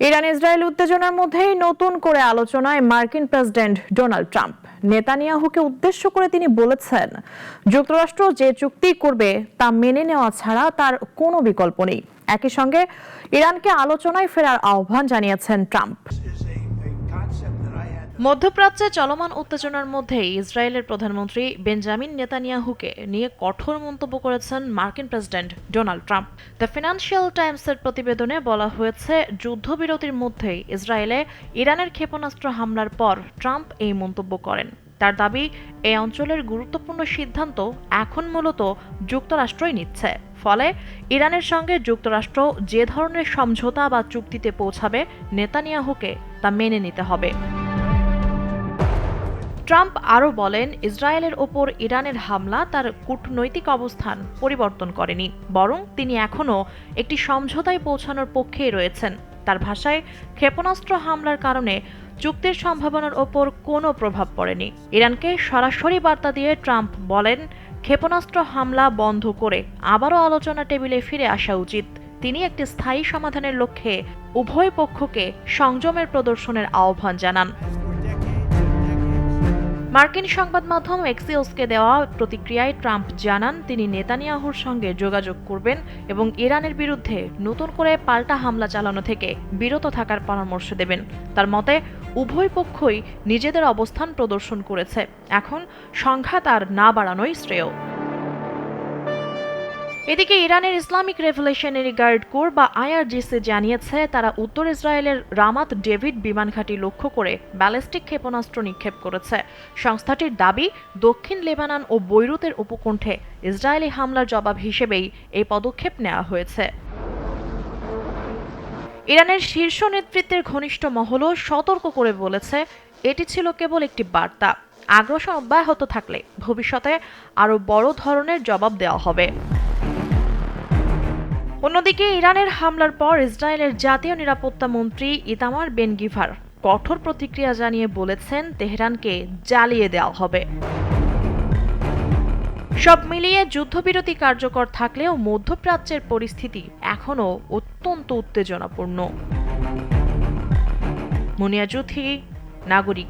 Iran Israel উত্তেজনার মধ্যেই নতুন করে আলোচনায় মার্কিন প্রেসিডেন্ট ডোনাল্ড ট্রাম্প। নেতানিয়াহুকে উদ্দেশ্য করে তিনি বলেছেন, যুক্তরাষ্ট্র যে চুক্তি করবে তা মেনে নেওয়া ছাড়া তার কোনো বিকল্প নেই। একই সঙ্গে ইরানকে আলোচনায় ফেরার আহ্বান জানিয়েছেন ট্রাম্প। মধ্যপ্রাচ্যে চলমান উত্তেজনার মধ্যেই ইসরায়েলের প্রধানমন্ত্রী বেঞ্জামিন নেতানিয়াহুকে নিয়ে কঠোর মন্তব্য করেছেন মার্কিন president Donald Trump. The financial টাইমসের প্রতিবেদনে বলা হয়েছে, যুদ্ধবিরতির মধ্যেই ইসরায়েলে ইরানের ক্ষেপণাস্ত্র হামলার পর ট্রাম্প এই মন্তব্য করেন। তার দাবি, এই অঞ্চলের গুরুত্বপূর্ণ সিদ্ধান্ত এখন মূলত যুক্তরাষ্ট্রই নিচ্ছে। ফলে ইরানের সঙ্গে যুক্তরাষ্ট্র যে ধরনের সমঝোতা বা চুক্তিতে পৌঁছাবে, নেতানিয়াহুকে তা মেনে নিতে হবে। ট্রাম্প আরও বলেন, ইসরায়েলের ওপর ইরানের হামলা তার কূটনৈতিক অবস্থান পরিবর্তন করেনি, বরং তিনি এখনও একটি সমঝোতায় পৌঁছানোর পক্ষেই রয়েছেন। তার ভাষায়, ক্ষেপণাস্ত্র হামলার কারণে চুক্তির সম্ভাবনার ওপর কোনো প্রভাব পড়েনি। ইরানকে সরাসরি বার্তা দিয়ে ট্রাম্প বলেন, ক্ষেপণাস্ত্র হামলা বন্ধ করে আবারও আলোচনা টেবিলে ফিরে আসা উচিত। তিনি একটি স্থায়ী সমাধানের লক্ষ্যে উভয় পক্ষকে সংযমের প্রদর্শনের আহ্বান জানান। মার্কিন সংবাদ মাধ্যম এক্সিওসকে দেওয়া প্রতিক্রিয়ায় ট্রাম্প জানান, তিনি নেতানিয়াহুর সঙ্গে যোগাযোগ করবেন এবং ইরানের বিরুদ্ধে নতুন করে পাল্টা হামলা চালানো থেকে বিরত থাকার পরামর্শ দেবেন। তার মতে, উভয় পক্ষই নিজেদের অবস্থান প্রদর্শন করেছে, এখন সংঘাত আর না বাড়ানোই শ্রেয়। এদিকে ইরানের ইসলামিক রেভলিউশনারি গার্ড কোর বা আইআরজিসি জানিয়েছে, তারা উত্তর ইসরায়েলের রামাত ডেভিড বিমান ঘাঁটি লক্ষ্য করে ব্যালিস্টিক ক্ষেপণাস্ত্র নিক্ষেপ করেছে। সংস্থাটির দাবি, দক্ষিণ লেবানন ও বৈরুতের উপকণ্ঠে ইসরায়েলি হামলার জবাব হিসেবেই এই পদক্ষেপ নেওয়া হয়েছে। ইরানের শীর্ষ নেতৃত্বের ঘনিষ্ঠ মহলও সতর্ক করে বলেছে, এটি ছিল কেবল একটি বার্তা। আগ্রাসন অব্যাহত থাকলে ভবিষ্যতে আরও বড় ধরনের জবাব দেওয়া হবে। অন্যদিকে ইরানের হামলার পর ইসরায়েলের জাতীয় নিরাপত্তা মন্ত্রী ইতামার বেন গিভার কঠোর প্রতিক্রিয়া জানিয়ে বলেছেন, তেহরানকে জ্বালিয়ে দেওয়া হবে। সব মিলিয়ে যুদ্ধবিরতি কার্যকর থাকলেও মধ্যপ্রাচ্যের পরিস্থিতি এখনও অত্যন্ত উত্তেজনাপূর্ণ। মুনিয়া জুথি, নাগরিক।